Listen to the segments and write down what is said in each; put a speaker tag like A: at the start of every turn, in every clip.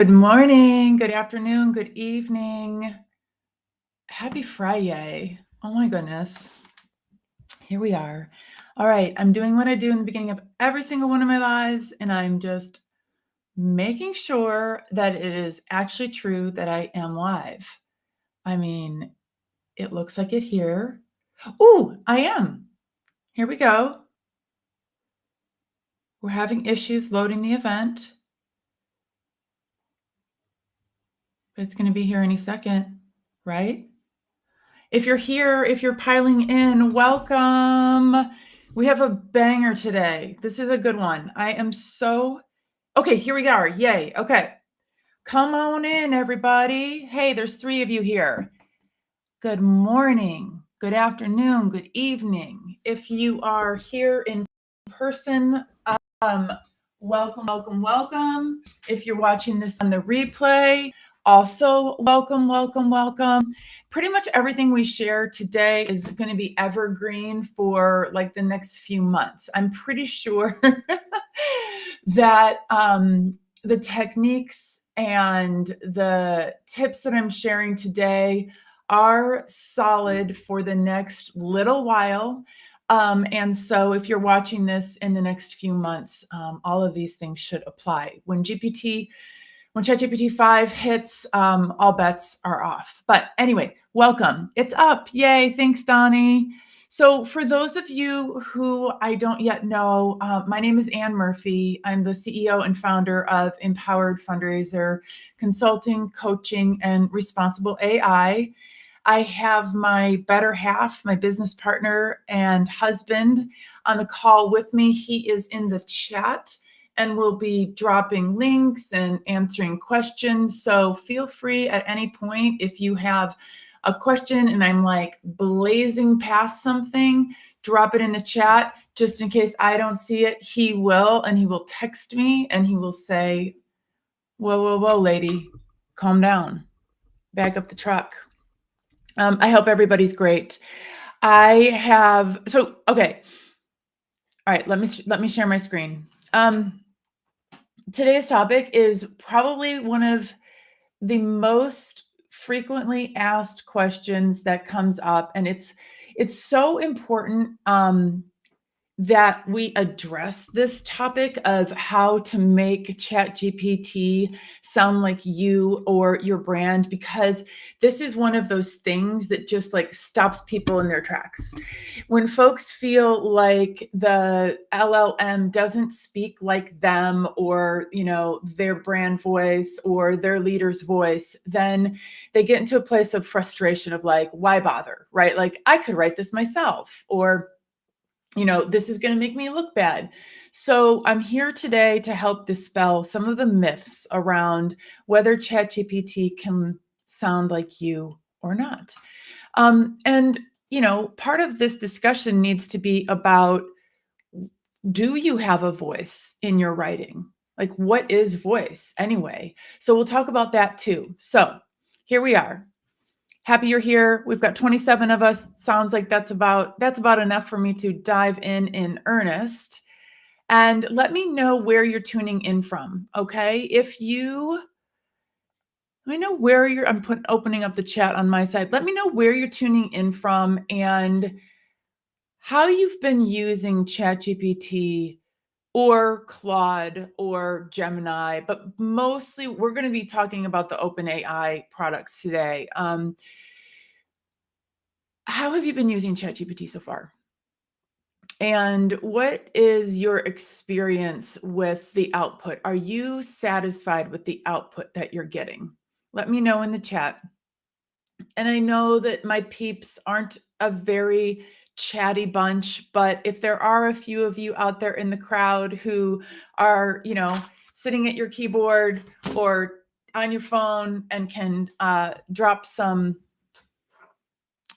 A: Good morning, good afternoon, good evening. Happy Friday. Oh my goodness. Here we are. All right, I'm doing what I do in the beginning of every single one of my lives, and I'm just making sure that it is actually true that I am live. I mean, it looks like it here. Oh, I am. Here we go. We're having issues loading the event, but it's going to be here any second, right? If you're here, if you're piling in, welcome. We have a banger today. This is a good one. Okay, here we are. Yay. Okay. Come on in, everybody. Hey, there's 3 of you here. Good morning, good afternoon, good evening. If you are here in person, welcome, welcome, welcome. If you're watching this on the replay, also welcome, welcome, welcome. Pretty much everything we share today is going to be evergreen for like the next few months. I'm pretty sure that the techniques and the tips that I'm sharing today are solid for the next little while. And so if you're watching this in the next few months, all of these things should apply. When ChatGPT 5 hits, all bets are off. But anyway, welcome. It's up. Yay. Thanks, Donnie. So for those of you who I don't yet know, my name is Ann Murphy. I'm the CEO and founder of Empowered Fundraiser Consulting, Coaching, and Responsible AI. I have my better half, my business partner and husband, on the call with me. He is in the chat and will be dropping links and answering questions. So feel free at any point if you have a question and I'm like blazing past something, drop it in the chat. Just in case I don't see it, he will, and he will text me and he will say, whoa, whoa, whoa, lady, calm down, back up the truck. I hope everybody's great. Okay. All right, let me share my screen. Today's topic is probably one of the most frequently asked questions that comes up, and it's so important that we address this topic of how to make ChatGPT sound like you or your brand, because this is one of those things that just like stops people in their tracks. When folks feel like the LLM doesn't speak like them or, their brand voice or their leader's voice, then they get into a place of frustration of like, why bother, right? Like I could write this myself, or this is going to make me look bad. So I'm here today to help dispel some of the myths around whether ChatGPT can sound like you or not. And part of this discussion needs to be about, do you have a voice in your writing? Like, what is voice anyway? So we'll talk about that too. So here we are. Happy you're here. We've got 27 of us. Sounds like that's about enough for me to dive in earnest. And let me know where you're tuning in from, okay? Let me know where I'm opening up the chat on my side. Let me know where you're tuning in from and how you've been using ChatGPT or Claude or Gemini, but mostly we're going to be talking about the OpenAI products today. How have you been using ChatGPT so far? And what is your experience with the output? Are you satisfied with the output that you're getting? Let me know in the chat. And I know that my peeps aren't a very chatty bunch, but if there are a few of you out there in the crowd who are, sitting at your keyboard or on your phone and can drop some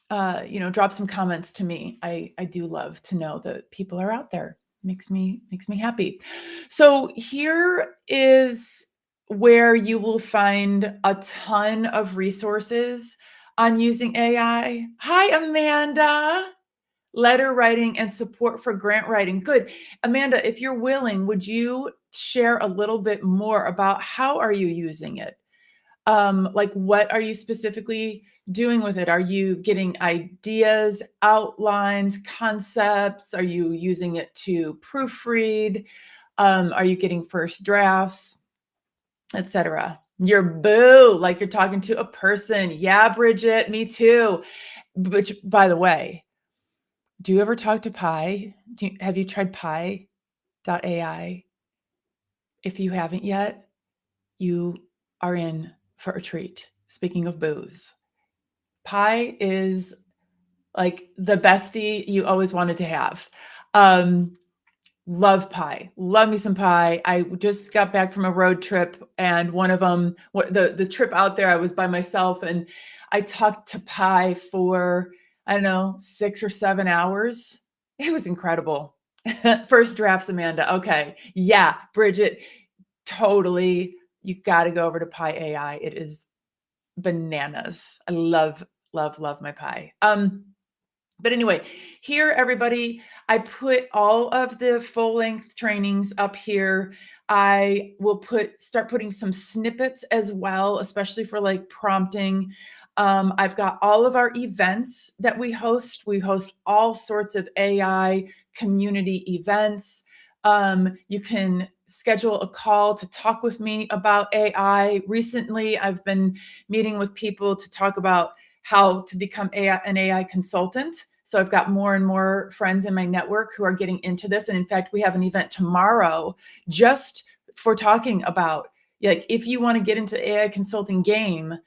A: comments to me. I do love to know that people are out there. Makes me happy. So here is where you will find a ton of resources on using AI. Hi, Amanda. Letter writing and support for grant writing. Good. Amanda, if you're willing, would you share a little bit more about how are you using it? Like, what are you specifically doing with it? Are you getting ideas, outlines, concepts? Are you using it to proofread? Are you getting first drafts, etc.? You're boo, like you're talking to a person. Yeah, Bridget, me too. Which, by the way, do you ever talk to Pi? Have you tried Pi.ai? If you haven't yet, you are in for a treat. Speaking of booze, Pi is like the bestie you always wanted to have. Love pie. Love me some pie. I just got back from a road trip, and one of them, the trip out there, I was by myself, and I talked to pie for, I don't know, 6 or 7 hours. It was incredible. First drafts, Amanda. Okay. Yeah, Bridget, totally. You got to go over to Pi AI. It is bananas. I love, love, love my pie. But anyway, here, everybody, I put all of the full length trainings up here. I will start putting some snippets as well, especially for like prompting. I've got all of our events that we host. We host all sorts of AI community events. You can schedule a call to talk with me about AI. Recently, I've been meeting with people to talk about how to become an AI consultant. So I've got more and more friends in my network who are getting into this. And in fact, we have an event tomorrow just for talking about, like, if you want to get into the AI consulting game,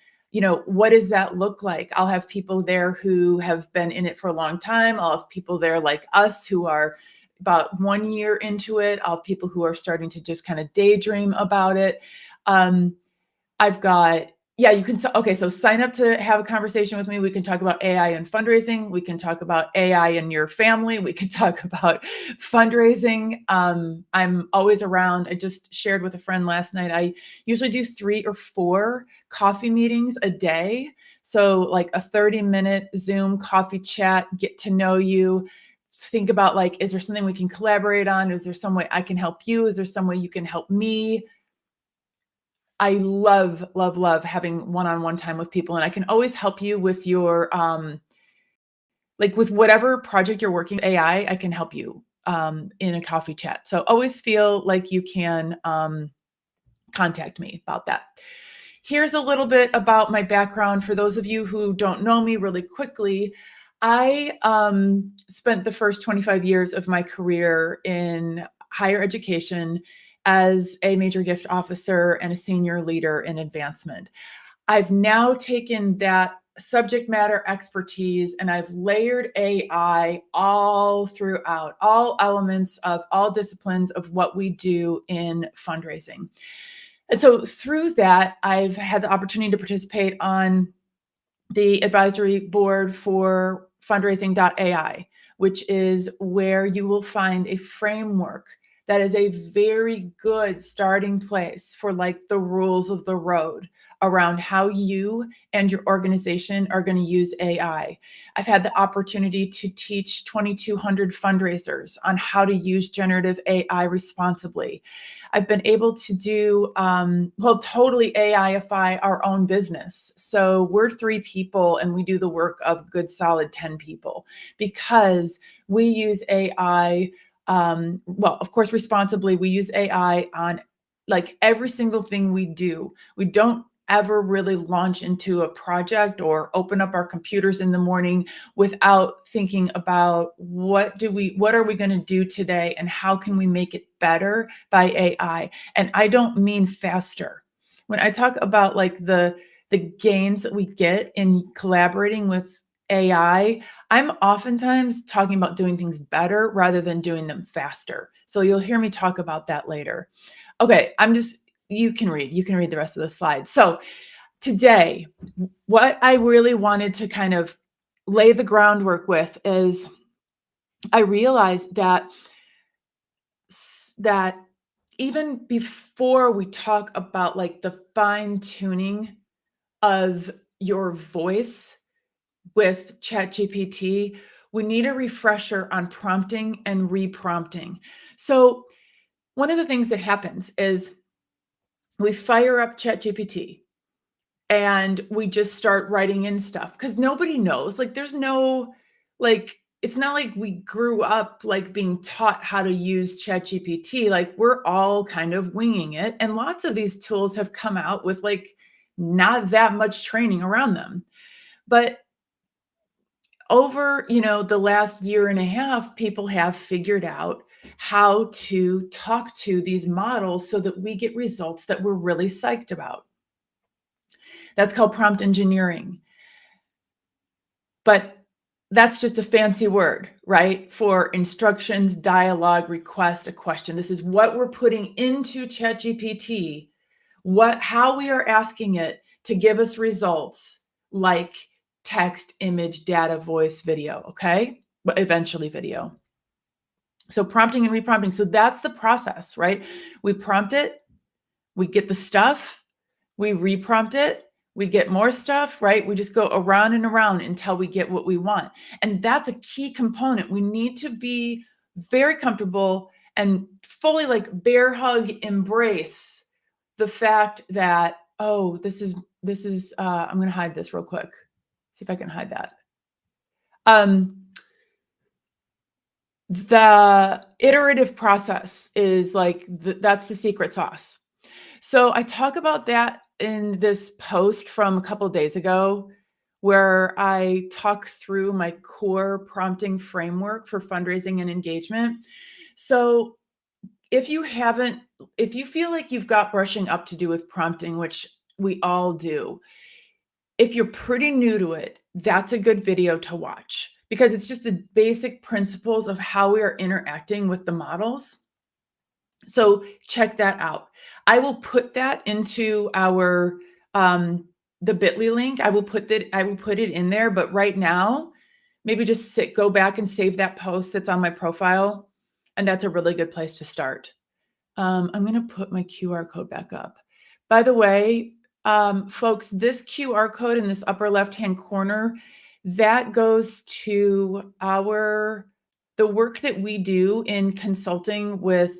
A: what does that look like? I'll have people there who have been in it for a long time. I'll have people there like us who are about 1 year into it. I'll have people who are starting to just kind of daydream about it. I've got, you can, okay, so sign up to have a conversation with me. We can talk about AI and fundraising. We can talk about AI in your family. We can talk about fundraising. I'm always around. I just shared with a friend last night, I usually do 3 or 4 coffee meetings a day. So like a 30-minute Zoom coffee chat, get to know you. Think about, like, is there something we can collaborate on? Is there some way I can help you? Is there some way you can help me? I love, love, love having one-on-one time with people. And I can always help you with your, like with whatever project you're working with AI, I can help you in a coffee chat. So always feel like you can contact me about that. Here's a little bit about my background. For those of you who don't know me, really quickly, I spent the first 25 years of my career in higher education as a major gift officer and a senior leader in advancement. I've now taken that subject matter expertise and I've layered AI all throughout, all elements of all disciplines of what we do in fundraising. And so through that, I've had the opportunity to participate on the advisory board for fundraising.ai, which is where you will find a framework that is a very good starting place for like the rules of the road around how you and your organization are going to use AI. I've had the opportunity to teach 2,200 fundraisers on how to use generative AI responsibly. I've been able to do, totally AIify our own business. So we're 3 people and we do the work of good solid 10 people because we use AI, of course, responsibly. We use AI on like every single thing we do. We don't ever really launch into a project or open up our computers in the morning without thinking about what are we going to do today and how can we make it better by AI. And I don't mean faster. When I talk about like the gains that we get in collaborating with AI, I'm oftentimes talking about doing things better rather than doing them faster. So you'll hear me talk about that later. Okay, you can read the rest of the slides. So today, what I really wanted to kind of lay the groundwork with is I realized that even before we talk about like the fine tuning of your voice with ChatGPT, we need a refresher on prompting and reprompting. So one of the things that happens is we fire up ChatGPT and we just start writing in stuff because nobody knows. Like, there's no, like, it's not like we grew up like being taught how to use ChatGPT. Like, we're all kind of winging it. And lots of these tools have come out with like not that much training around them. But over, the last year and a half, people have figured out how to talk to these models so that we get results that we're really psyched about. That's called prompt engineering. But that's just a fancy word, right? For instructions, dialogue, request, a question. This is what we're putting into ChatGPT, how we are asking it to give us results like text, image, data, voice, video, okay? But eventually video. So prompting and reprompting. So that's the process, right? We prompt it, we get the stuff, we reprompt it, we get more stuff, right? We just go around and around until we get what we want. And that's a key component. We need to be very comfortable and fully like bear hug, embrace the fact that, oh, this is, I'm going to hide this real quick. See if I can hide that. The iterative process is like, that's the secret sauce. So I talk about that in this post from a couple of days ago, where I talk through my core prompting framework for fundraising and engagement. So if you feel like you've got brushing up to do with prompting, which we all do, if you're pretty new to it, that's a good video to watch because it's just the basic principles of how we are interacting with the models. So check that out. I will put that into our the bit.ly link. I will put it in there, but right now, maybe just go back and save that post that's on my profile. And that's a really good place to start. I'm going to put my QR code back up. By the way, folks, this QR code in this upper left-hand corner, that goes to the work that we do in consulting with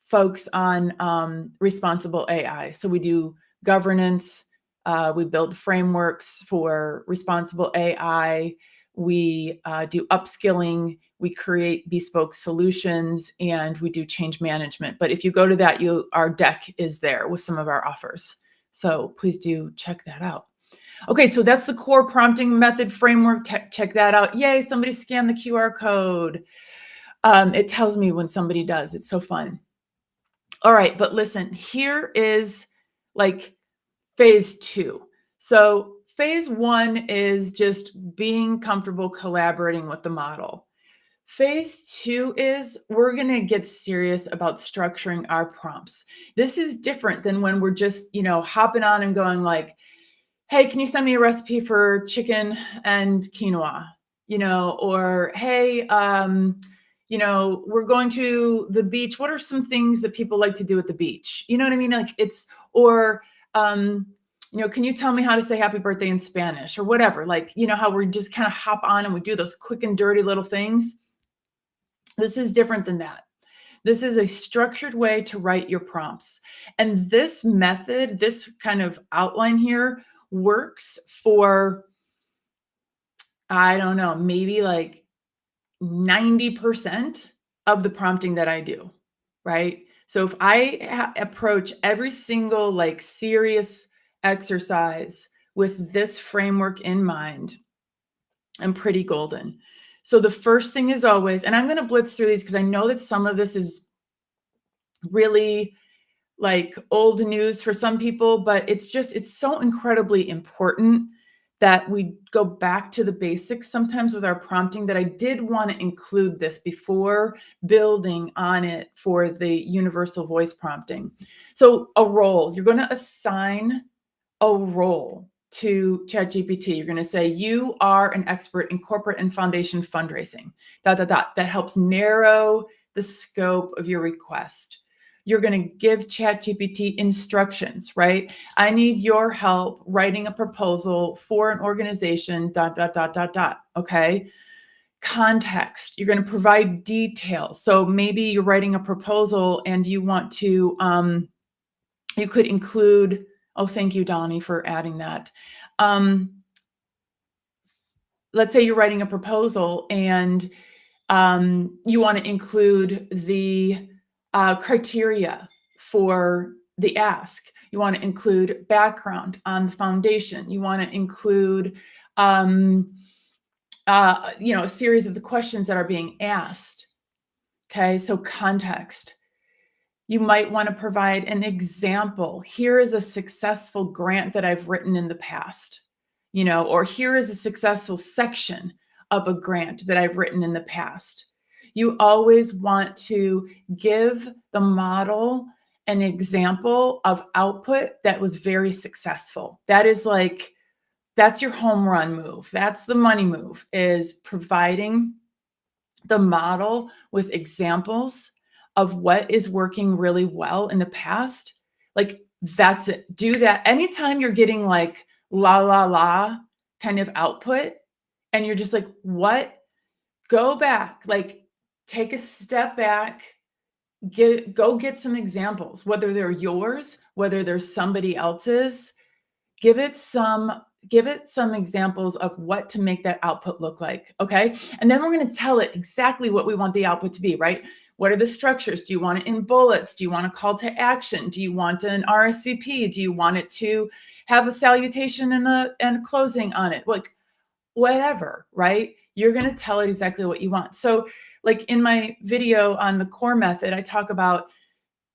A: folks on responsible AI. So we do governance, we build frameworks for responsible AI, we do upskilling, we create bespoke solutions, and we do change management. But if you go to that, our deck is there with some of our offers. So please do check that out. Okay, so that's the core prompting method framework. Check that out. Yay, somebody scanned the QR code. It tells me when somebody does. It's so fun. All right, but listen, here is like phase 2. So phase 1 is just being comfortable collaborating with the model. Phase 2 is we're going to get serious about structuring our prompts. This is different than when we're just, hopping on and going like, hey, can you send me a recipe for chicken and quinoa? Or hey, we're going to the beach. What are some things that people like to do at the beach? You know what I mean? Like can you tell me how to say happy birthday in Spanish or whatever? Like, how we just kind of hop on and we do those quick and dirty little things. This is different than that. This is a structured way to write your prompts. And this method, this kind of outline here works for, I don't know, maybe like 90% of the prompting that I do, right? So if I approach every single like serious exercise with this framework in mind, I'm pretty golden. So the first thing is always, and I'm going to blitz through these because I know that some of this is really like old news for some people, but it's so incredibly important that we go back to the basics sometimes with our prompting that I did want to include this before building on it for the universal voice prompting. So a role, you're going to assign a role to ChatGPT. You're going to say, you are an expert in corporate and foundation fundraising, ... That helps narrow the scope of your request. You're going to give ChatGPT instructions, right? I need your help writing a proposal for an organization, ... Okay. Context. You're going to provide details. So maybe you're writing a proposal and you want to, you could include, oh, thank you, Donnie, for adding that. Let's say you're writing a proposal and you want to include the criteria for the ask. You want to include background on the foundation. You want to include, a series of the questions that are being asked. Okay, so context. You might want to provide an example. Here is a successful grant that I've written in the past, or here is a successful section of a grant that I've written in the past. You always want to give the model an example of output that was very successful. That's your home run move. That's the money move, is providing the model with examples of what is working really well in the past. Like, that's it. Do that. Anytime you're getting like la la la kind of output and you're just like, what? Go back, like take a step back, go get some examples, whether they're yours, whether they're somebody else's. Give it some examples of what to make that output look like. Okay. And then we're going to tell it exactly what we want the output to be, right? What are the structures? Do you want it in bullets? Do you want a call to action? Do you want an RSVP? Do you want it to have a salutation and closing on it? Like, whatever, right? You're going to tell it exactly what you want. So like in my video on the core method, I talk about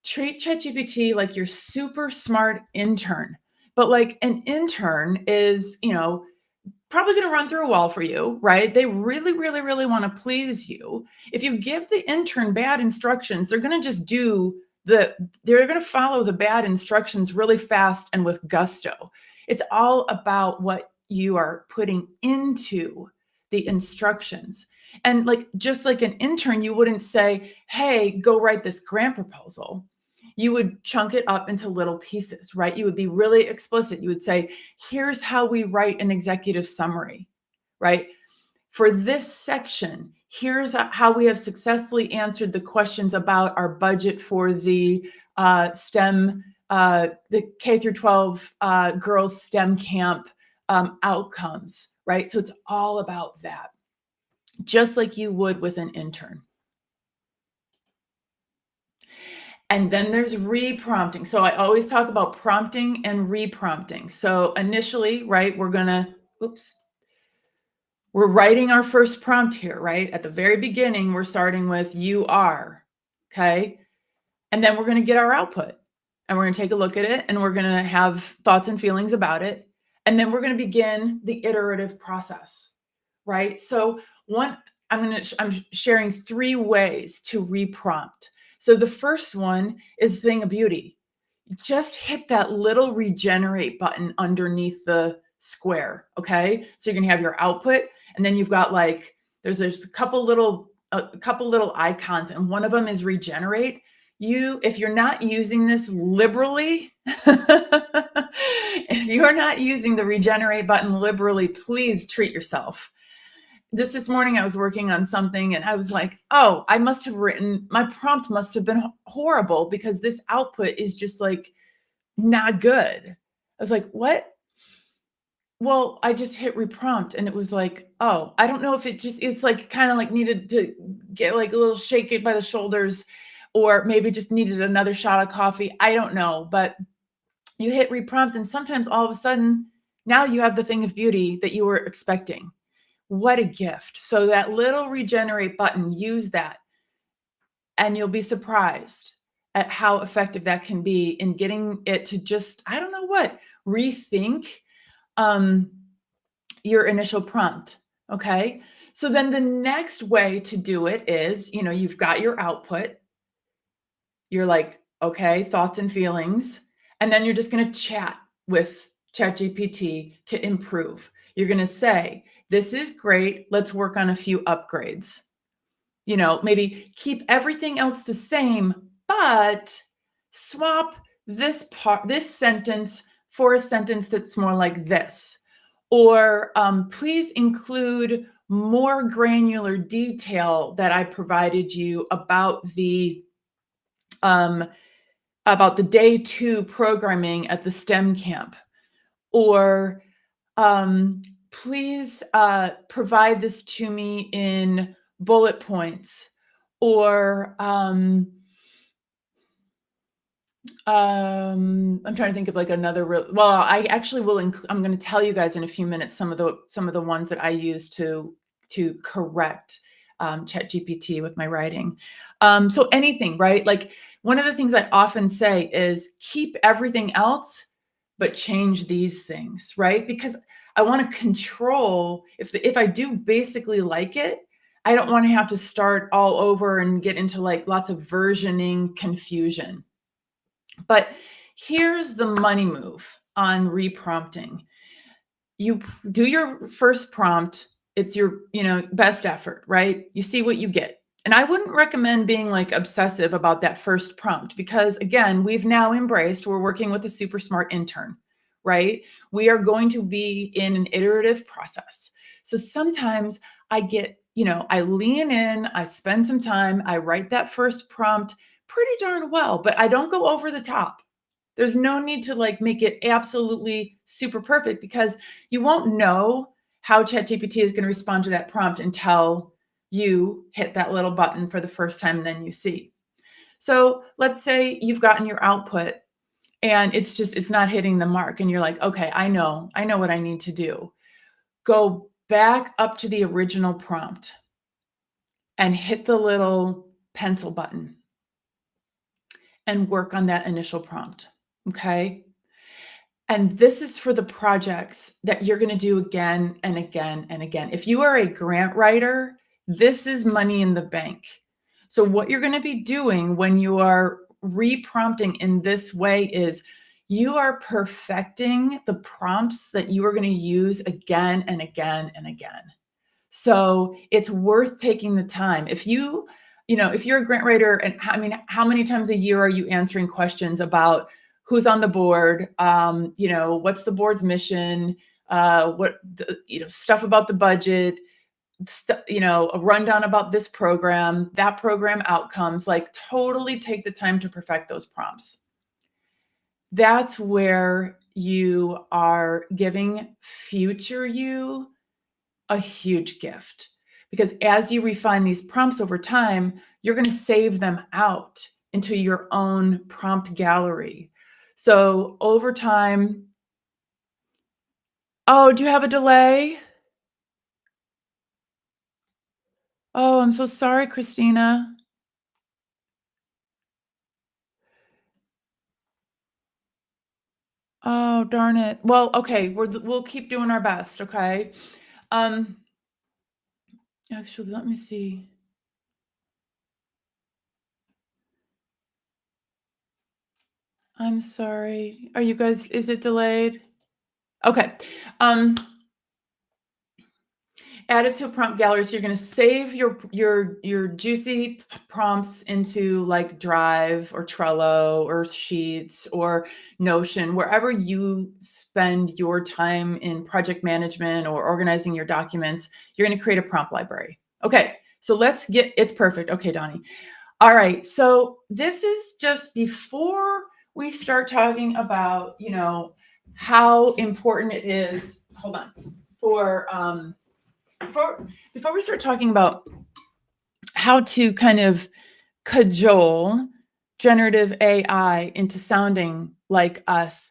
A: treat ChatGPT like your super smart intern. But like an intern is, probably going to run through a wall for you, right? They really, really, really want to please you. If you give the intern bad instructions, they're going to just they're going to follow the bad instructions really fast and with gusto. It's all about what you are putting into the instructions. And like, just like an intern, you wouldn't say, hey, go write this grant proposal. You would chunk it up into little pieces, right? You would be really explicit. You would say, here's how we write an executive summary, right? For this section, here's how we have successfully answered the questions about our budget for the STEM, the K through 12 girls STEM camp outcomes, right? So it's all about that, just like you would with an intern. And then there's reprompting. So I always talk about prompting and reprompting. So initially, right, we're writing our first prompt here, right? At the very beginning, we're starting with you are, okay? And then we're going to get our output and we're going to take a look at it and we're going to have thoughts and feelings about it. And then we're going to begin the iterative process, right? So I'm sharing 3 ways to reprompt. So the first one is thing of beauty. Just hit that little regenerate button underneath the square. Okay. So you're going to have your output and then you've got like, there's a couple little icons and one of them is regenerate. If you're not using this liberally, if you're not using the regenerate button liberally, please treat yourself. Just this morning, I was working on something and I was like, oh, my prompt must have been horrible because this output is just like not good. I was like, what? Well, I just hit reprompt and it was like, oh, I don't know if it's like kind of like needed to get like a little shake it by the shoulders or maybe just needed another shot of coffee. I don't know, but you hit reprompt and sometimes all of a sudden now you have the thing of beauty that you were expecting. What a gift. So that little regenerate button, use that. And you'll be surprised at how effective that can be in getting it to just, I don't know what, rethink your initial prompt. Okay. So then the next way to do it is, you've got your output. You're like, okay, thoughts and feelings. And then you're just going to chat with ChatGPT to improve. You're going to say, this is great. Let's work on a few upgrades. Maybe keep everything else the same, but swap this sentence for a sentence that's more like this. Or please include more granular detail that I provided you um, about the day 2 programming at the STEM camp. Or please provide this to me in bullet points. Or I'm trying to think of like another well, I actually will I'm going to tell you guys in a few minutes some of the ones that I use to correct ChatGPT with my writing. So anything, right? Like one of the things I often say is keep everything else, but change these things, right? Because I want to control if I do basically like it, I don't want to have to start all over and get into like lots of versioning confusion. But here's the money move on reprompting. You do your first prompt, it's your, best effort, right? You see what you get. And I wouldn't recommend being like obsessive about that first prompt because again, we've now embraced we're working with a super smart intern, right? We are going to be in an iterative process. So sometimes I get, I lean in, I spend some time, I write that first prompt pretty darn well, but I don't go over the top. There's no need to like make it absolutely super perfect because you won't know how ChatGPT is going to respond to that prompt until you hit that little button for the first time and then you see. So let's say you've gotten your output and it's not hitting the mark and you're like, okay, I know what I need to do. Go back up to the original prompt and hit the little pencil button and work on that initial prompt. Okay. And this is for the projects that you're going to do again and again and again. If you are a grant writer, this is money in the bank. So what you're going to be doing when you are reprompting in this way is you are perfecting the prompts that you are going to use again and again and again. So it's worth taking the time. If you're a grant writer, and I mean, how many times a year are you answering questions about who's on the board? What's the board's mission? Stuff about the budget, a rundown about this program, that program outcomes, like totally take the time to perfect those prompts. That's where you are giving future you a huge gift because as you refine these prompts over time, you're going to save them out into your own prompt gallery. So over time, oh, do you have a delay? Oh, I'm so sorry, Christina. Oh, darn it. Well, okay, we'll keep doing our best, okay? Um, Actually, let me see. I'm sorry. Are you guys, is it delayed? Okay. Add it to a prompt gallery. So you're going to save your juicy prompts into like Drive or Trello or Sheets or Notion, wherever you spend your time in project management or organizing your documents. You're going to create a prompt library. Okay, so it's perfect. Okay, Donnie. All right, so this is just before we start talking about, how important it is. Hold on. Before we start talking about how to kind of cajole generative AI into sounding like us,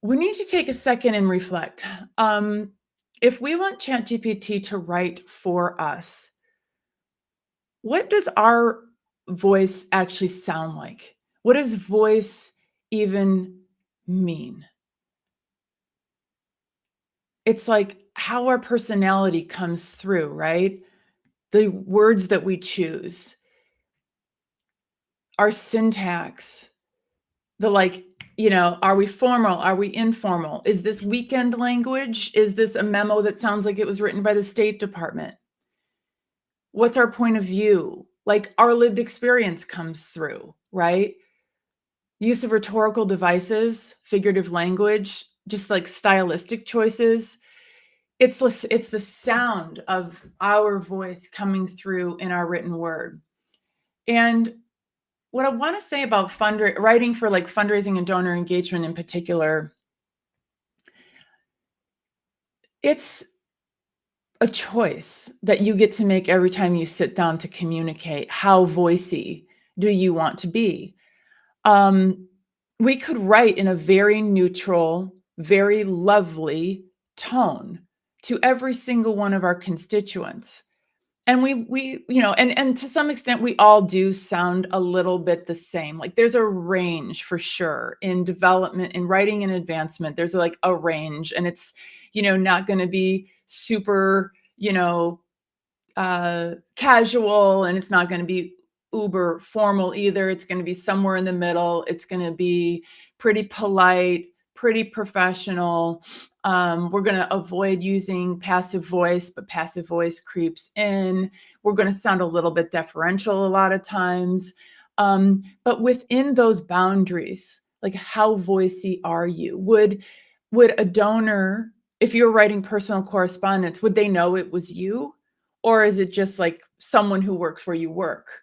A: we need to take a second and reflect. If we want ChatGPT to write for us, what does our voice actually sound like? What does voice even mean? It's like how our personality comes through, right? The words that we choose, our syntax, are we formal? Are we informal? Is this weekend language? Is this a memo that sounds like it was written by the State Department? What's our point of view? Like our lived experience comes through, right? Use of rhetorical devices, figurative language, just like stylistic choices. It's the sound of our voice coming through in our written word. And what I want to say about writing for like fundraising and donor engagement in particular, it's a choice that you get to make every time you sit down to communicate. How voicey do you want to be? We could write in a very neutral, very lovely tone to every single one of our constituents. And we and to some extent we all do sound a little bit the same. Like there's a range for sure in development, in writing and advancement. There's like a range, and it's not going to be super casual, and it's not going to be uber formal either. It's going to be somewhere in the middle. It's going to be pretty polite, pretty professional. We're going to avoid using passive voice, but passive voice creeps in. We're going to sound a little bit deferential a lot of times. But within those boundaries, like how voicey are you? Would a donor, if you're writing personal correspondence, would they know it was you? Or is it just like someone who works where you work?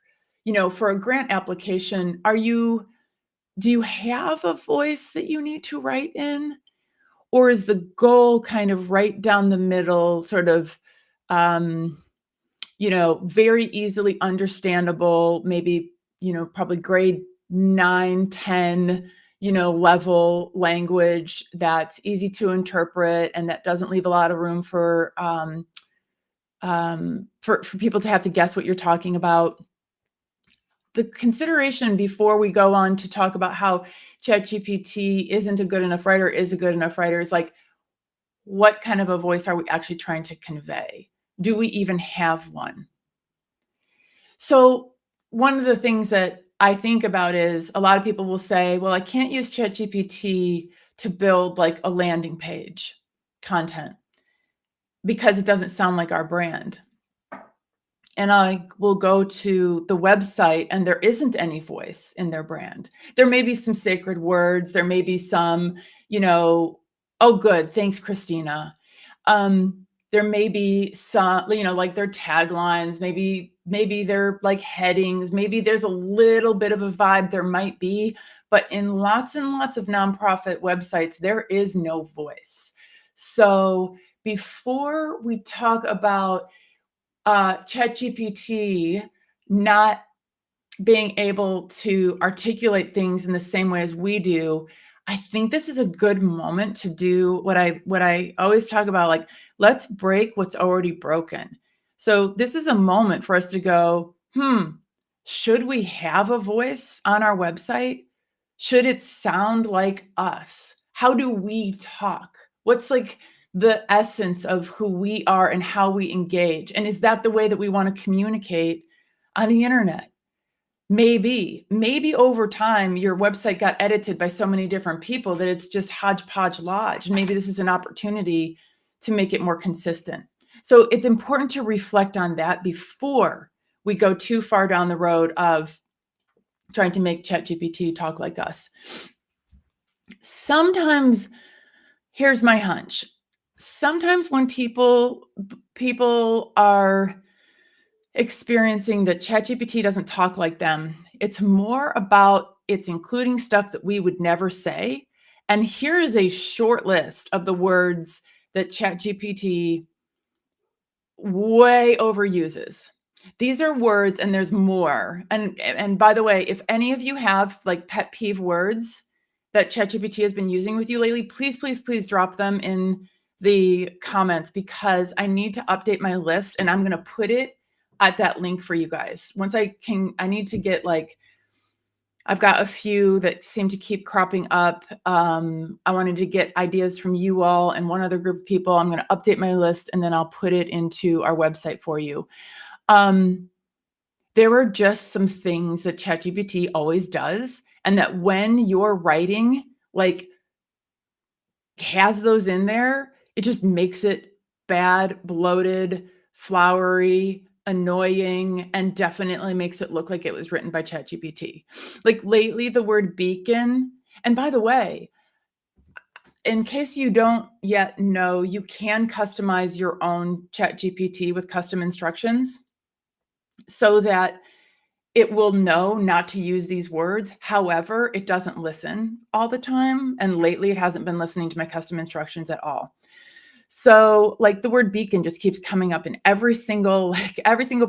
A: For a grant application, do you have a voice that you need to write in? Or is the goal kind of right down the middle, sort of, very easily understandable, maybe, probably grade 9, 10, level language that's easy to interpret and that doesn't leave a lot of room for people to have to guess what you're talking about? The consideration before we go on to talk about how ChatGPT isn't a good enough writer, is a good enough writer, is like, what kind of a voice are we actually trying to convey? Do we even have one? So one of the things that I think about is a lot of people will say, well, I can't use ChatGPT to build like a landing page content because it doesn't sound like our brand. And I will go to the website and there isn't any voice in their brand. There may be some sacred words. There may be some, oh, good. Thanks, Christina. There may be some, like their taglines, maybe they're like headings. Maybe there's a little bit of a vibe. There might be, but in lots and lots of nonprofit websites, there is no voice. So before we talk about ChatGPT not being able to articulate things in the same way as we do, I think this is a good moment to do what I always talk about, like, let's break what's already broken. So this is a moment for us to go, should we have a voice on our website? Should it sound like us? How do we talk? What's like the essence of who we are and how we engage? And is that the way that we want to communicate on the internet? Maybe over time, your website got edited by so many different people that it's just hodgepodge lodge. And maybe this is an opportunity to make it more consistent. So it's important to reflect on that before we go too far down the road of trying to make ChatGPT talk like us. Sometimes, here's my hunch. Sometimes when people are experiencing that ChatGPT doesn't talk like them, it's more about it's including stuff that we would never say. And here is a short list of the words that ChatGPT way overuses. These are words, and there's more. And by the way, if any of you have like pet peeve words that ChatGPT has been using with you lately, please, please, please drop them in the comments, because I need to update my list and I'm going to put it at that link for you guys. Once I need to get like, I've got a few that seem to keep cropping up. I wanted to get ideas from you all and one other group of people. I'm going to update my list and then I'll put it into our website for you. There are just some things that ChatGPT always does, and that when you're writing, like, has those in there, it just makes it bad, bloated, flowery, annoying, and definitely makes it look like it was written by ChatGPT. Like lately, the word beacon, and by the way, in case you don't yet know, you can customize your own ChatGPT with custom instructions so that it will know not to use these words. However, it doesn't listen all the time. And lately, it hasn't been listening to my custom instructions at all. So like the word beacon just keeps coming up in every single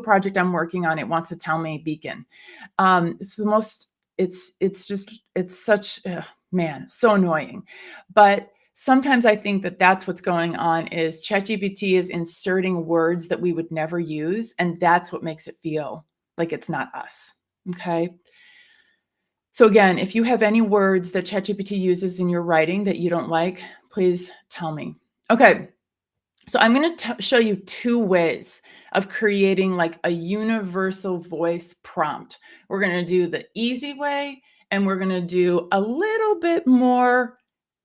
A: project I'm working on. It wants to tell me beacon. It's the most, it's such, man, so annoying. But sometimes I think that that's what's going on is ChatGPT is inserting words that we would never use. And that's what makes it feel like it's not us. Okay. So again, if you have any words that ChatGPT uses in your writing that you don't like, please tell me. Okay. So I'm going to show you 2 ways of creating like a universal voice prompt. We're going to do the easy way, and we're going to do a little bit more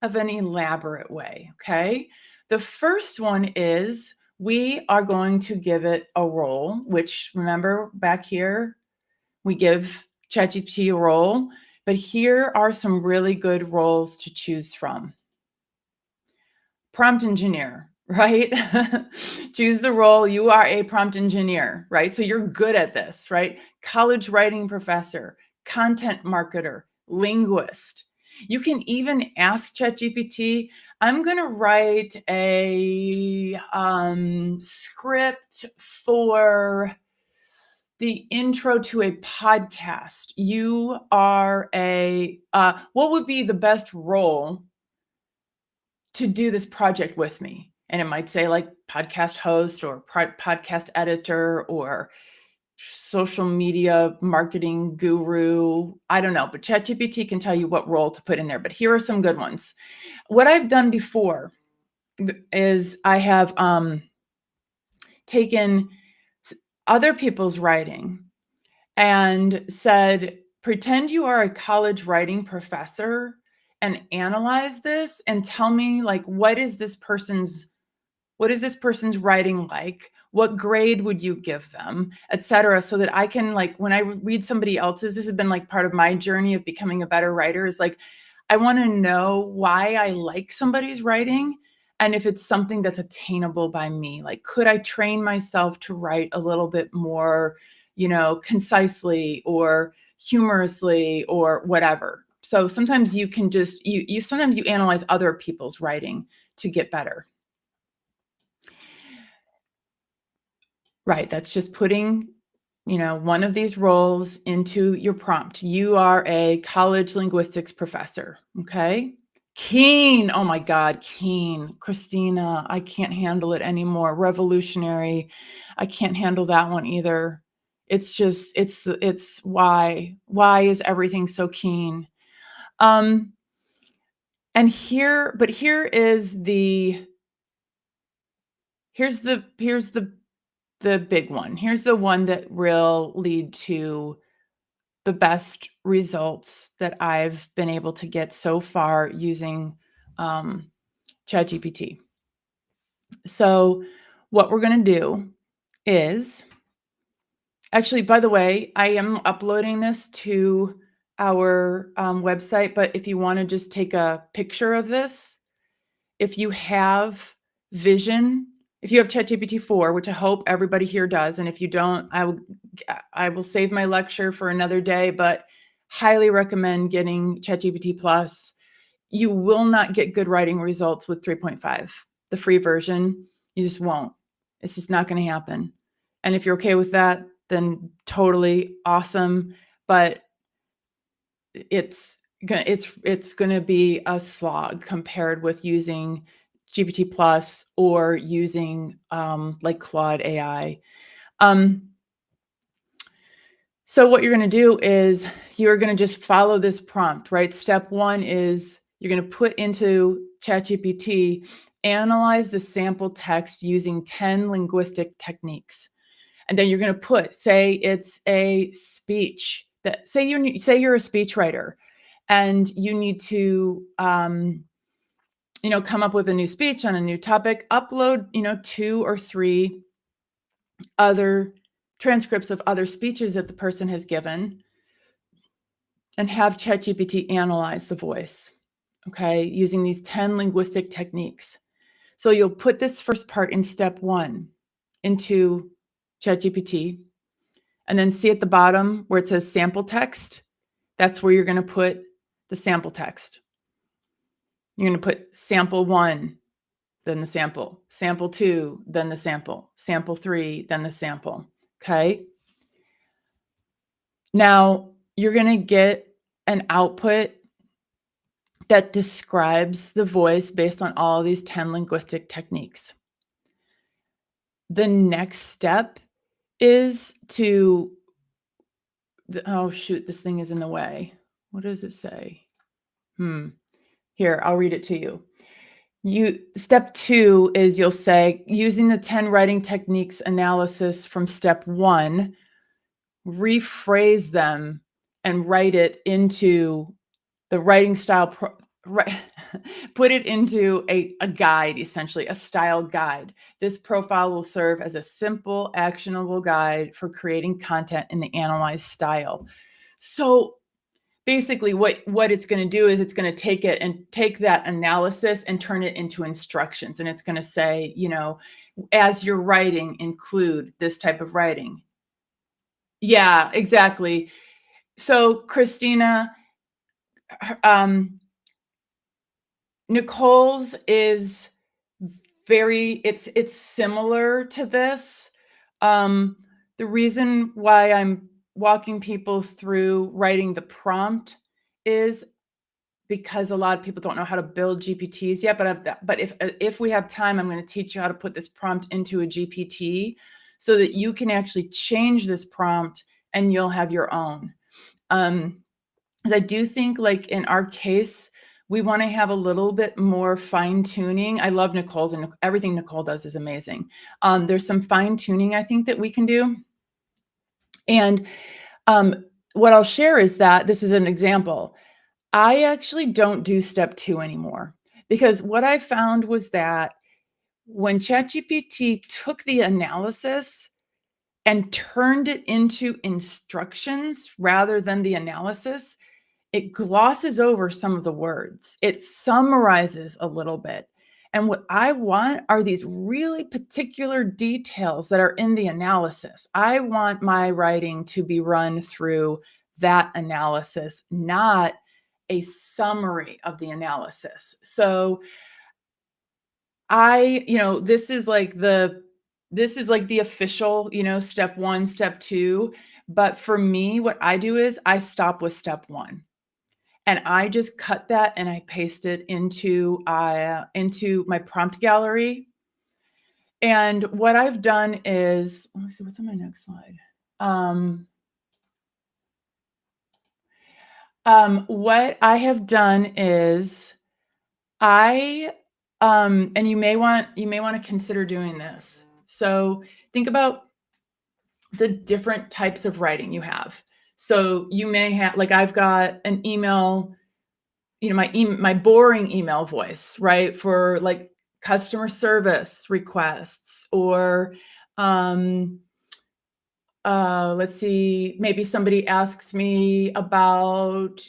A: of an elaborate way. Okay. The first one is we are going to give it a role, which remember back here, we give ChatGPT a role, but here are some really good roles to choose from. Prompt engineer, right? Choose the role. You are a prompt engineer, right? So you're good at this, right? College writing professor, content marketer, linguist. You can even ask ChatGPT, I'm going to write a script for the intro to a podcast. You are what would be the best role to do this project with me? And it might say like podcast host or podcast editor or social media marketing guru. I don't know, but ChatGPT can tell you what role to put in there. But here are some good ones. What I've done before is I have taken other people's writing and said, pretend you are a college writing professor and analyze this and tell me like what is this person's writing like? What grade would you give them, etc. So that I can like when I read somebody else's, this has been like part of my journey of becoming a better writer is like I want to know why I like somebody's writing and if it's something that's attainable by me. Like could I train myself to write a little bit more, concisely or humorously or whatever. So sometimes you can just sometimes you analyze other people's writing to get better. Right, that's just putting, one of these roles into your prompt. You are a college linguistics professor, okay? Keen, oh my God, keen. Christina, I can't handle it anymore. Revolutionary, I can't handle that one either. It's just, it's why is everything so keen? And here, but here is here's the big one. Here's the one that will lead to the best results that I've been able to get so far using ChatGPT. So what we're going to do is actually, by the way, I am uploading this to our website, but if you want to just take a picture of this, if you have Vision, if you have ChatGPT 4, which I hope everybody here does, and if you don't, I will save my lecture for another day, but highly recommend getting ChatGPT Plus. You will not get good writing results with 3.5, the free version. You just won't. It's just not going to happen. And if you're okay with that, then totally awesome. But it's going to be a slog compared with using GPT Plus or using like Claude AI. So what you're going to do is you're going to just follow this prompt, right? Step 1 is you're going to put into ChatGPT, analyze the sample text using 10 linguistic techniques. And then you're going to put, say it's a speech that say you're a speechwriter and you need to come up with a new speech on a new topic, upload 2 or 3 other transcripts of other speeches that the person has given and have ChatGPT analyze the voice. okay, using these 10 linguistic techniques. So you'll put this first part in step 1 into ChatGPT, and then see at the bottom where it says sample text. That's where you're going to put the sample text. You're going to put sample 1, then the sample 2, then the sample 3, then the sample. Okay. Now you're going to get an output that describes the voice based on all these 10 linguistic techniques. The next step is to, oh shoot, this thing is in the way. What does it say? Here, I'll read it to you. Step 2 is you'll say, using the 10 writing techniques analysis from step 1, rephrase them and write it into the writing style, put it into a guide, essentially a style guide. This profile will serve as a simple, actionable guide for creating content in the analyzed style. So basically what it's going to do is it's going to take it and take that analysis and turn it into instructions. And it's going to say, as you're writing, include this type of writing. Yeah, exactly. So Christina, Nicole's is it's similar to this. The reason why I'm walking people through writing the prompt is because a lot of people don't know how to build GPTs yet. But if we have time, I'm going to teach you how to put this prompt into a GPT so that you can actually change this prompt and you'll have your own. Because I do think, like in our case, we want to have a little bit more fine tuning. I love Nicole's, and everything Nicole does is amazing. There's some fine tuning I think that we can do. And what I'll share is that this is an example. I actually don't do step 2 anymore, because what I found was that when ChatGPT took the analysis and turned it into instructions rather than the analysis, it glosses over some of the words. It summarizes a little bit. And what I want are these really particular details that are in the analysis. I want my writing to be run through that analysis, not a summary of the analysis. So this is like the official, step 1, step 2. But for me, what I do is I stop with step 1. And I just cut that and I paste it into my prompt gallery. And what I've done is, let me see, what's on my next slide? What I have done is and you may want to consider doing this. So think about the different types of writing you have. So you may have, like, I've got an email, my boring email voice, right? For like customer service requests, or let's see, maybe somebody asks me about,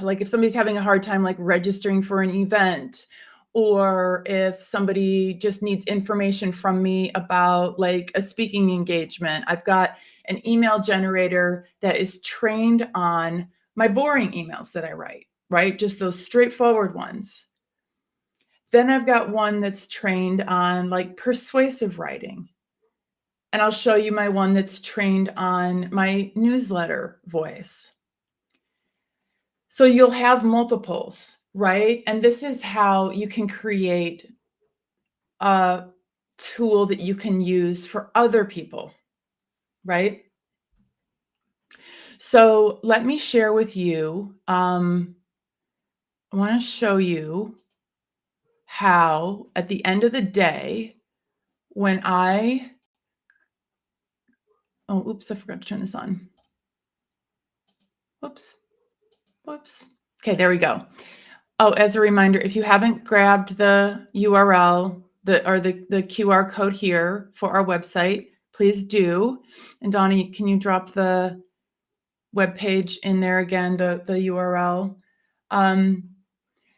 A: like if somebody's having a hard time like registering for an event, or if somebody just needs information from me about like a speaking engagement. I've got an email generator that is trained on my boring emails that I write, right? Just those straightforward ones. Then I've got one that's trained on like persuasive writing. And I'll show you my one that's trained on my newsletter voice. So you'll have multiples, right? And this is how you can create a tool that you can use for other people, right? So let me share with you, I want to show you how at the end of the day, when I forgot to turn this on. Whoops. Okay, there we go. Oh, as a reminder, if you haven't grabbed the URL, the QR code here for our website, please do. And Donnie, can you drop the webpage in there again, the URL?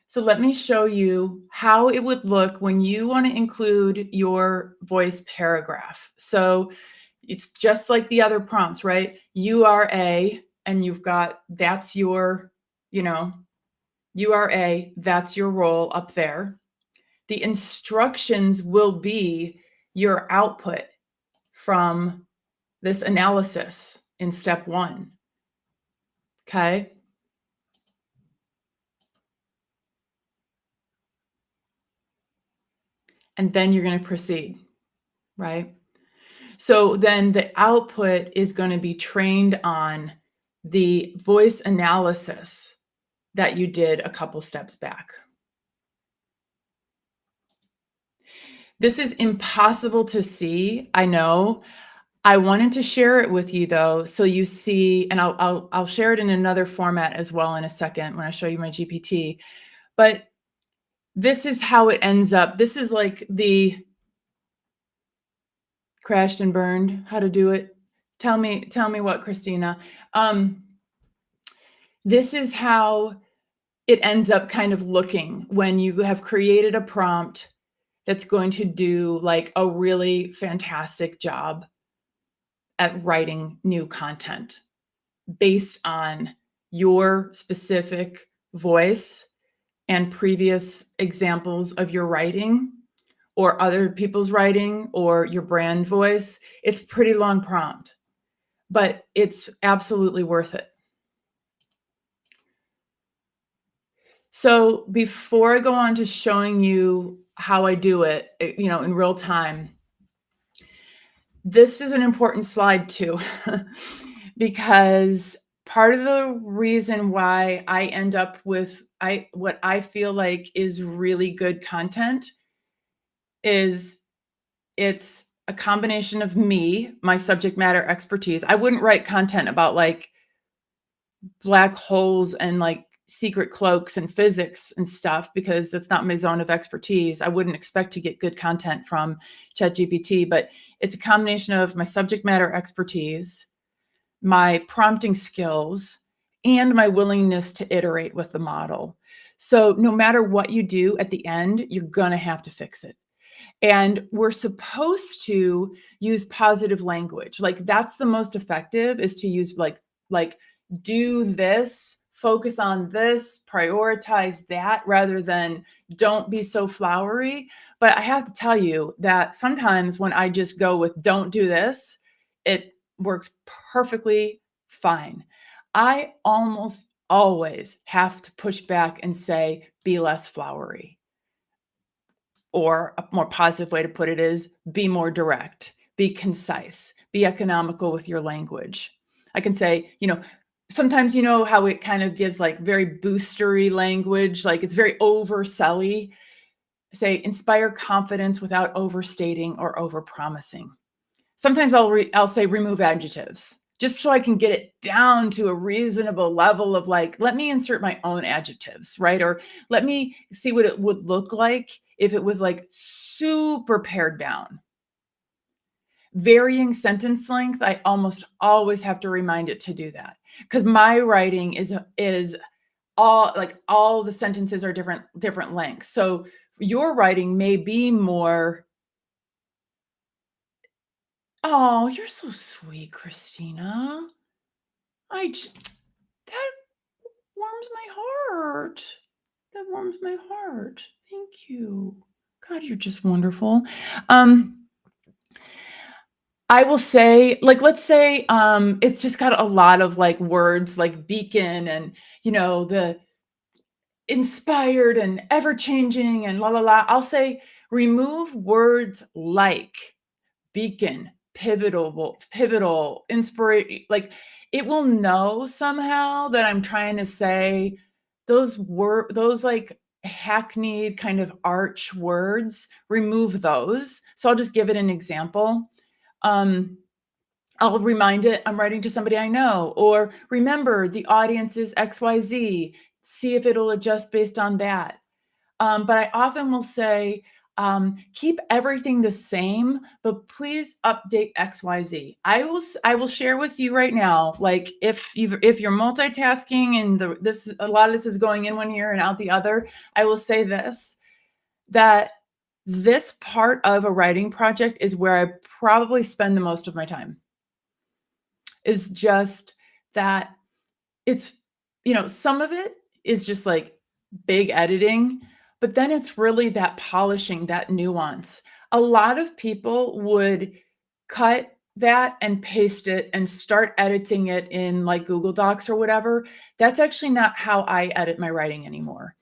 A: So let me show you how it would look when you want to include your voice paragraph. So it's just like the other prompts, right? You are a, and you've got, that's your, you know, you are a, that's your role up there. The instructions will be your output from this analysis in step 1. Okay. And then you're going to proceed, right? So then the output is going to be trained on the voice analysis that you did a couple steps back. This is impossible to see, I know. I wanted to share it with you though, so you see, and I'll share it in another format as well in a second when I show you my GPT. But this is how it ends up. This is like the crashed and burned, how to do it. Tell me what, Christina. This is how it ends up kind of looking when you have created a prompt that's going to do like a really fantastic job at writing new content based on your specific voice and previous examples of your writing or other people's writing or your brand voice. It's a pretty long prompt, but it's absolutely worth it. So before I go on to showing you how I do it, in real time, this is an important slide too, because part of the reason why I end up with what I feel like is really good content is it's a combination of me, my subject matter expertise. I wouldn't write content about like black holes and like secret cloaks and physics and stuff because that's not my zone of expertise. I wouldn't expect to get good content from ChatGPT, but it's a combination of my subject matter expertise, my prompting skills, and my willingness to iterate with the model. So no matter what you do at the end, you're going to have to fix it. And we're supposed to use positive language. Like that's the most effective, is to use like do this, focus on this, prioritize that, rather than don't be so flowery. But I have to tell you that sometimes when I just go with don't do this, it works perfectly fine. I almost always have to push back and say, be less flowery. Or a more positive way to put it is be more direct, be concise, be economical with your language. I can say, sometimes how it kind of gives like very boostery language, like it's very overselly. Say inspire confidence without overstating or overpromising. Sometimes I'll say remove adjectives just so I can get it down to a reasonable level of like, let me insert my own adjectives, right? Or let me see what it would look like if it was like super pared down. Varying sentence length, I almost always have to remind it to do that because my writing is all the sentences are different lengths. So your writing may be more. Oh, you're so sweet, Christina. That warms my heart. That warms my heart. Thank you. God, you're just wonderful. I will say, like, let's say, it's just got a lot of like words like beacon and, the inspired and ever changing and la la la. I'll say remove words like beacon, pivotal, inspiration. Like it will know somehow that I'm trying to say those like hackneyed kind of arch words, remove those. So I'll just give it an example. I'll remind it I'm writing to somebody I know, or remember the audience is XYZ, see if it'll adjust based on that. But I often will say, keep everything the same, but please update XYZ. I will share with you right now, like if you're multitasking and a lot of this is going in one ear and out the other, I will say this, that this part of a writing project is where I probably spend the most of my time. Is just that it's, some of it is just like big editing, but then it's really that polishing, that nuance. A lot of people would cut that and paste it and start editing it in like Google Docs or whatever. That's actually not how I edit my writing anymore.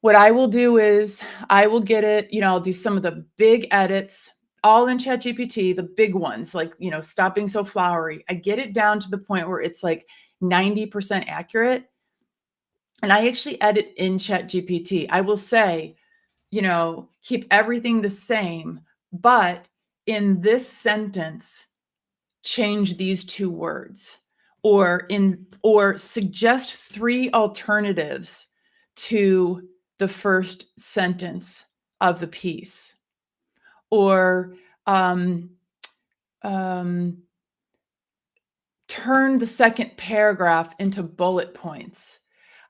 A: What I will do is I will get it, I'll do some of the big edits all in ChatGPT, the big ones, like, stop being so flowery. I get it down to the point where it's like 90% accurate. And I actually edit in ChatGPT. I will say, keep everything the same, but in this sentence, change these two words, or suggest three alternatives to the first sentence of the piece, or um, turn the second paragraph into bullet points.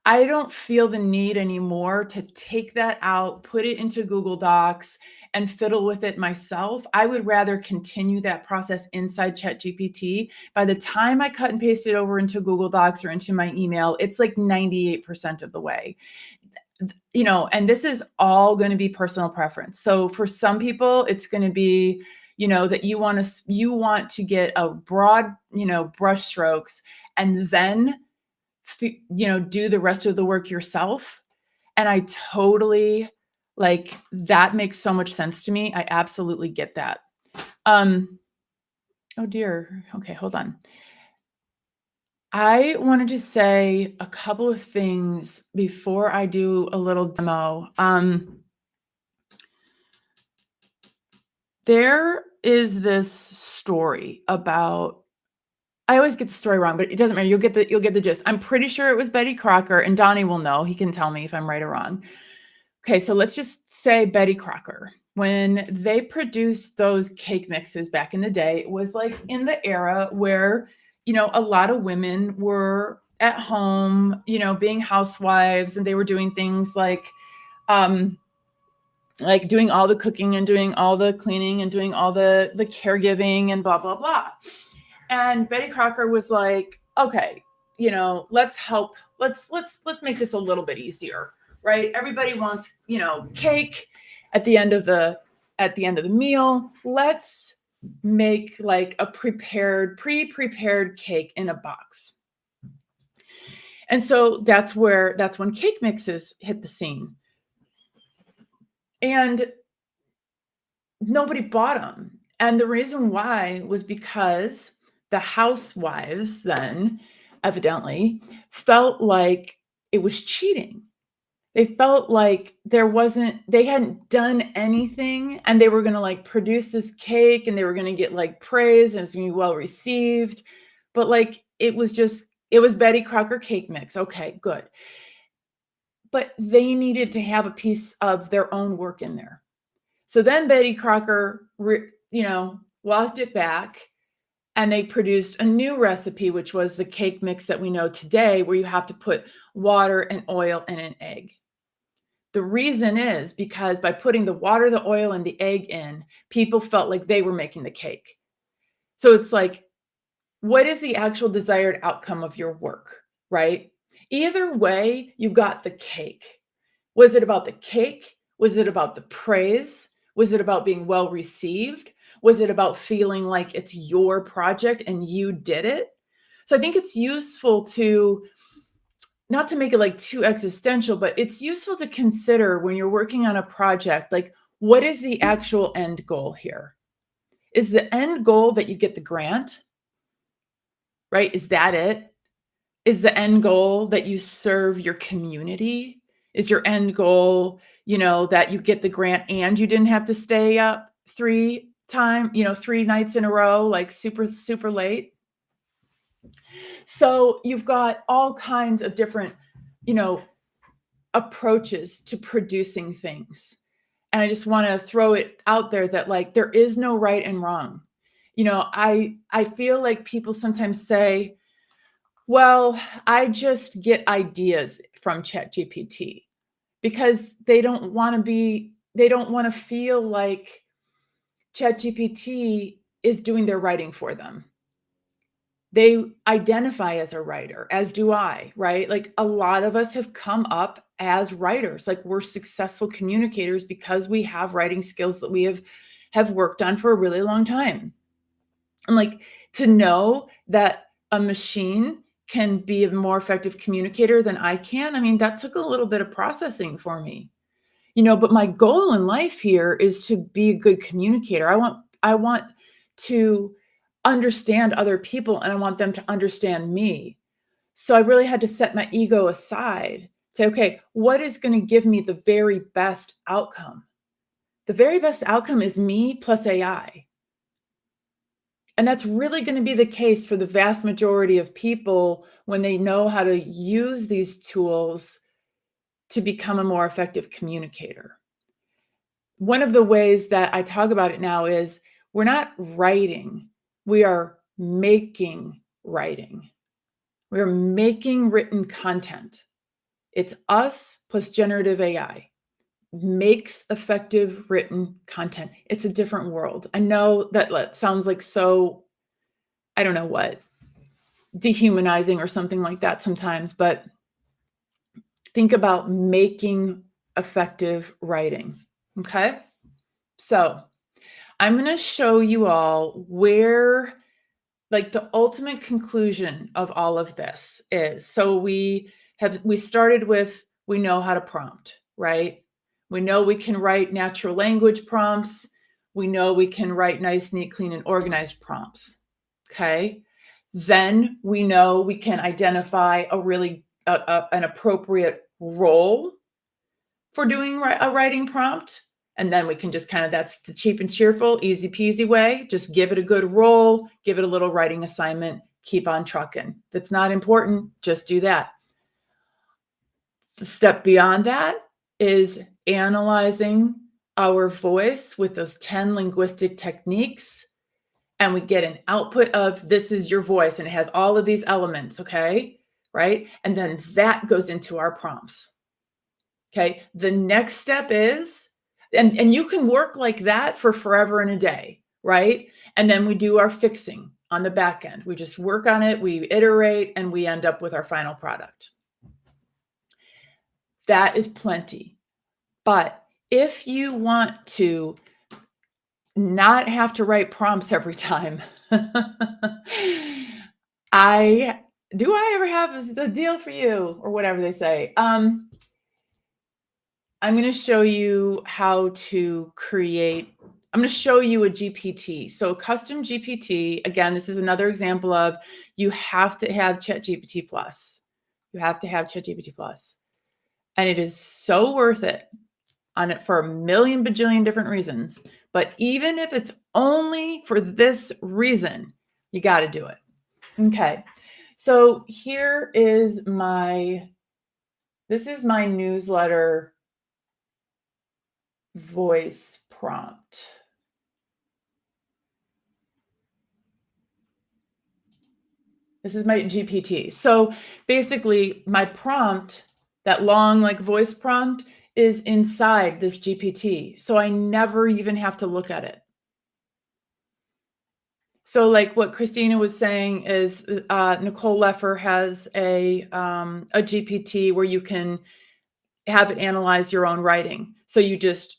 A: I don't feel the need anymore to take that out, put it into Google Docs, and fiddle with it myself. I would rather continue that process inside ChatGPT. By the time I cut and paste it over into Google Docs or into my email, it's like 98% of the way. And this is all going to be personal preference. So for some people, it's going to be, that you want to get a broad, brush strokes, and then do the rest of the work yourself. And I totally, like, that makes so much sense to me. I absolutely get that. Oh dear. Okay, hold on. I wanted to say a couple of things before I do a little demo. There is this story about, I always get the story wrong, but it doesn't matter. You'll get the gist. I'm pretty sure it was Betty Crocker, and Donnie will know. He can tell me if I'm right or wrong. Okay, so let's just say Betty Crocker. When they produced those cake mixes back in the day, it was like in the era where, a lot of women were at home, being housewives, and they were doing things like doing all the cooking and doing all the cleaning and doing all the caregiving and blah, blah, blah. And Betty Crocker was like, okay, let's help. Let's make this a little bit easier, right? Everybody wants, cake at the end of the meal. Let's make like a pre-prepared cake in a box. And so that's when cake mixes hit the scene. And nobody bought them. And the reason why was because the housewives then evidently felt like it was cheating. They felt like they hadn't done anything, and they were going to like produce this cake, and they were going to get like praise, and it was going to be well received. But like, it was Betty Crocker cake mix. Okay, good. But they needed to have a piece of their own work in there. So then Betty Crocker, walked it back, and they produced a new recipe, which was the cake mix that we know today, where you have to put water and oil and an egg. The reason is because by putting the water, the oil, and the egg in, people felt like they were making the cake. So it's like, what is the actual desired outcome of your work, right? Either way, you got the cake. Was it about the cake? Was it about the praise? Was it about being well received? Was it about feeling like it's your project and you did it? So I think it's useful to, not to make it like too existential, but it's useful to consider when you're working on a project, like, what is the actual end goal here? Is the end goal that you get the grant, right? Is that it? Is the end goal that you serve your community? Is your end goal, that you get the grant and you didn't have to stay up 3 nights in a row, like super, super late? So you've got all kinds of different, approaches to producing things. And I just want to throw it out there that like there is no right and wrong. I feel like people sometimes say, well, I just get ideas from ChatGPT because they don't want to feel like ChatGPT is doing their writing for them. They identify as a writer, as do I, right? Like a lot of us have come up as writers. Like we're successful communicators because we have writing skills that we have worked on for a really long time. And like to know that a machine can be a more effective communicator than I can, I mean, that took a little bit of processing for me. But my goal in life here is to be a good communicator. I want to understand other people and I want them to understand me. So I really had to set my ego aside, say, okay, what is going to give me the very best outcome? The very best outcome is me plus AI. And that's really going to be the case for the vast majority of people when they know how to use these tools to become a more effective communicator. One of the ways that I talk about it now is we're not writing, we are making writing. We're making written content. It's us plus generative AI makes effective written content. It's a different world. I know that sounds like so, I don't know what, dehumanizing or something like that sometimes, but think about making effective writing. Okay. So I'm going to show you all where like the ultimate conclusion of all of this is. So we started with, we know how to prompt, right? We know we can write natural language prompts. We know we can write nice, neat, clean, and organized prompts. Okay. Then we know we can identify an appropriate role for doing a writing prompt. And then we can just that's the cheap and cheerful, easy peasy way. Just give it a good roll, give it a little writing assignment, keep on trucking. If it's not important, just do that. The step beyond that is analyzing our voice with those 10 linguistic techniques. And we get an output of this is your voice and it has all of these elements, okay? Right? And then that goes into our prompts. Okay. The next step is, and you can work like that for forever and a day, right? And then we do our fixing on the back end. We just work on it, we iterate, and we end up with our final product. That is plenty. But if you want to not have to write prompts every time, I ever have the deal for you or whatever they say. I'm going to show you how to create, I'm going to show you a GPT. So custom GPT, again, this is another example of you have to have ChatGPT Plus. You have to have ChatGPT Plus. And it is so worth it on it for a million bajillion different reasons. But even if it's only for this reason, you got to do it. Okay. So here is this is my newsletter voice prompt. This is my GPT. So basically my prompt, that long like voice prompt, is inside this GPT. So I never even have to look at it. So like what Christina was saying is Nicole Leffer has a GPT where you can have it analyze your own writing. So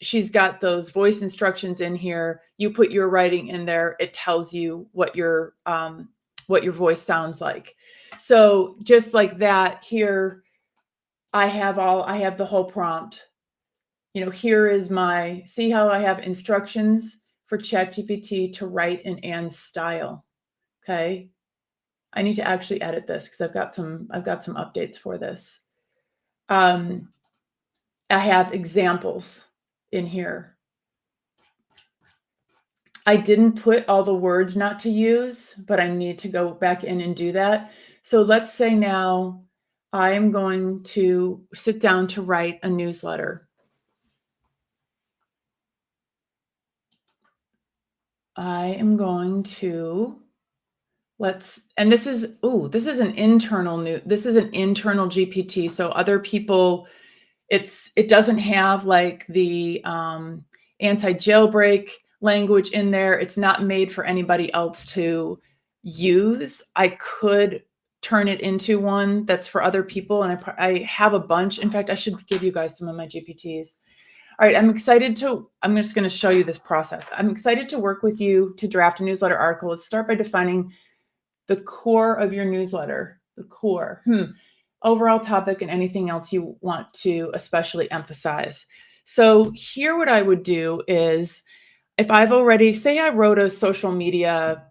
A: she's got those voice instructions in here. You put your writing in there. It tells you what your voice sounds like. So just like that here, I have the whole prompt. Here is see how I have instructions for ChatGPT to write in Anne's style. Okay. I need to actually edit this because I've got some updates for this. I have examples in here. I didn't put all the words not to use, but I need to go back in and do that. So let's say now I am going to sit down to write a newsletter. I am going to and this is an internal GPT. So other people, it doesn't have like the anti-jailbreak language in there. It's not made for anybody else to use. I could turn it into one that's for other people, and I have a bunch. In fact, I should give you guys some of my GPTs. All right, I'm just going to show you this process. I'm excited to work with you to draft a newsletter article. Let's start by defining the core of your newsletter, the core, overall topic, and anything else you want to especially emphasize. So here, what I would do is, if I've already, say I wrote a social media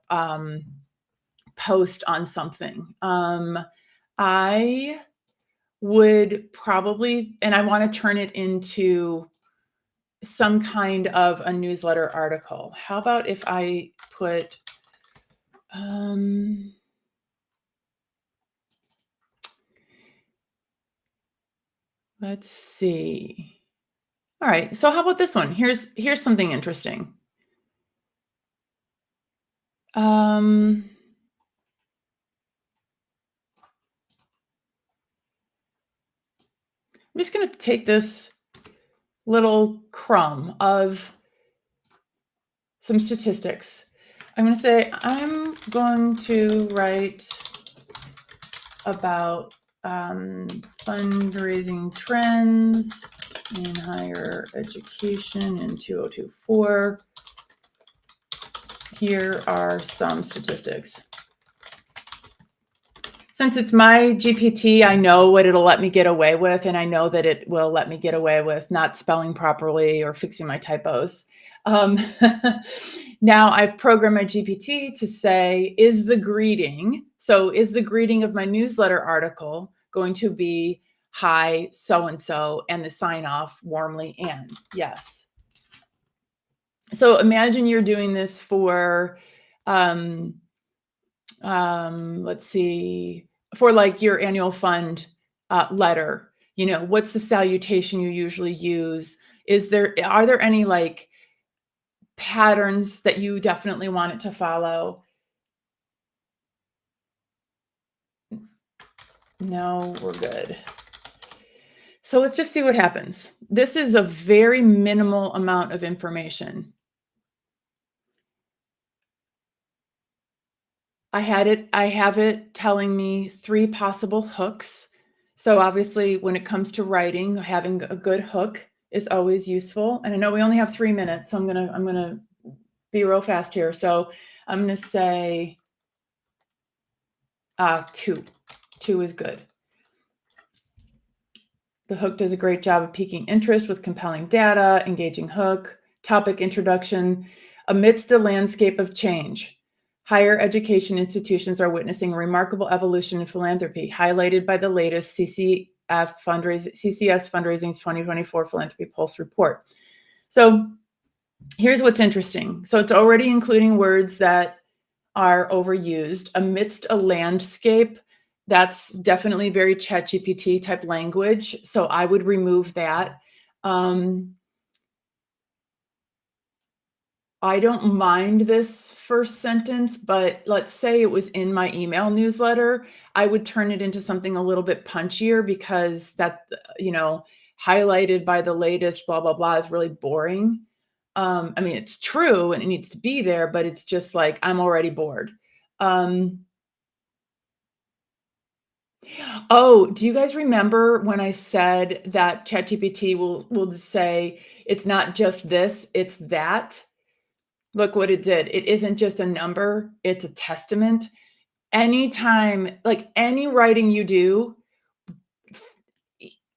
A: post on something, I would probably, and I want to turn it into some kind of a newsletter article. How about if I put, let's see. All right, so how about this one? Here's something interesting. I'm just going to take this little crumb of some statistics. I'm going to say, I'm going to write about fundraising trends in higher education in 2024. Here are some statistics. Since it's my GPT, I know what it'll let me get away with, and I know that it will let me get away with not spelling properly or fixing my typos. Now I've programmed my GPT to say, is the greeting of my newsletter article going to be hi, so-and-so, and the sign off, warmly, Anne? Yes. So imagine you're doing this for, let's see, for like your annual fund letter. What's the salutation you usually use? Are there any like patterns that you definitely want it to follow? No, we're good. So let's just see what happens. This is a very minimal amount of information. I have it telling me 3 possible hooks. So obviously, when it comes to writing, having a good hook is always useful. And I know we only have 3 minutes, so I'm gonna be real fast here. So I'm gonna say 2. 2 is good. The hook does a great job of piquing interest with compelling data, engaging hook, topic introduction, amidst a landscape of change. Higher education institutions are witnessing a remarkable evolution in philanthropy, highlighted by the latest CCS Fundraising's 2024 Philanthropy Pulse report. So here's what's interesting. So it's already including words that are overused. Amidst a landscape, that's definitely very ChatGPT type language. So I would remove that. I don't mind this first sentence, but let's say it was in my email newsletter, I would turn it into something a little bit punchier, because that, highlighted by the latest blah, blah, blah is really boring. I mean, it's true and it needs to be there, but it's just like, I'm already bored. Oh, do you guys remember when I said that ChatGPT will say, it's not just this, it's that? Look what it did. It isn't just a number, it's a testament. Anytime, like any writing you do,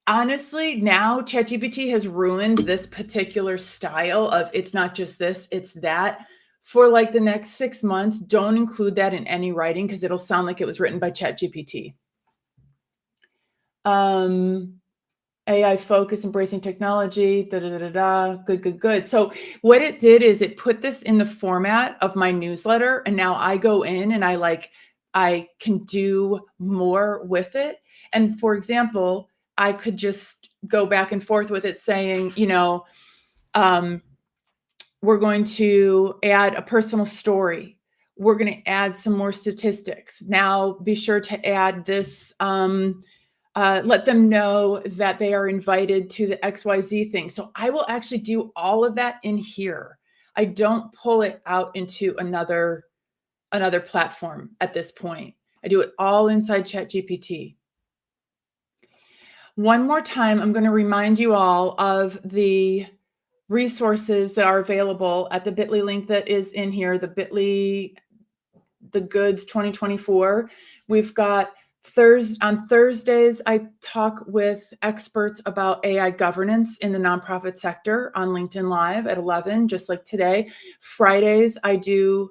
A: honestly, now ChatGPT has ruined this particular style of it's not just this, it's that. For like the next 6 months, don't include that in any writing, because it'll sound like it was written by ChatGPT. AI focus, embracing technology, good. So what it did is it put this in the format of my newsletter, and now I go in and I can do more with it. And for example, I could just go back and forth with it saying, We're going to add a personal story. We're going to add some more statistics. Now, be sure to add this. Let them know that they are invited to the XYZ thing. So I will actually do all of that in here. I don't pull it out into another platform at this point. I do it all inside ChatGPT. One more time, I'm going to remind you all of the resources that are available at the bit.ly link that is in here, the bit.ly, the goods 2024. We've got on Thursdays, I talk with experts about AI governance in the nonprofit sector on LinkedIn Live at 11, just like today. Fridays, I do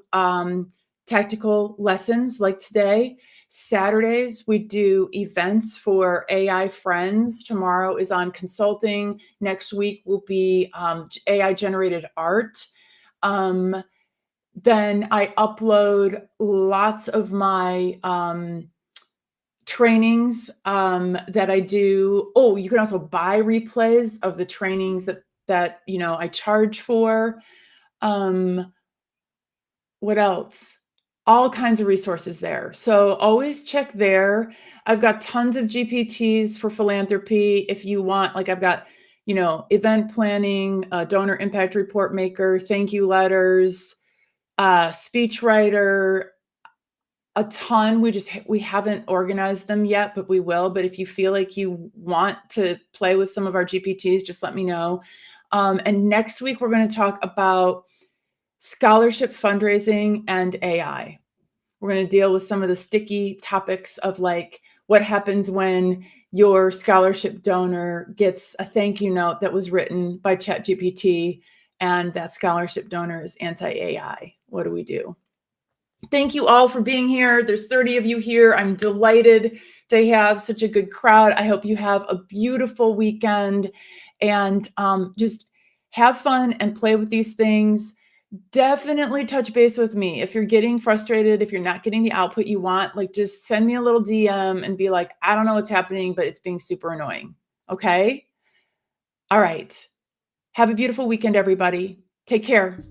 A: tactical lessons like today. Saturdays, we do events for AI friends. Tomorrow is on consulting. Next week will be AI generated art. Then I upload lots of my trainings that I do. Oh, you can also buy replays of the trainings that I charge for. What else? All kinds of resources there. So always check there. I've got tons of GPTs for philanthropy. If you want, like I've got, event planning, donor impact report maker, thank you letters, speechwriter, a ton. We haven't organized them yet, but we will. But if you feel like you want to play with some of our GPTs, just let me know. And next week, we're going to talk about scholarship fundraising and AI. We're going to deal with some of the sticky topics of like what happens when your scholarship donor gets a thank you note that was written by ChatGPT and that scholarship donor is anti-AI. What do we do? Thank you all for being here. There's 30 of you here. I'm delighted to have such a good crowd. I hope you have a beautiful weekend and just have fun and play with these things. Definitely touch base with me. If you're getting frustrated, if you're not getting the output you want, like just send me a little DM and be like, I don't know what's happening, but it's being super annoying. Okay? All right. Have a beautiful weekend, everybody. Take care.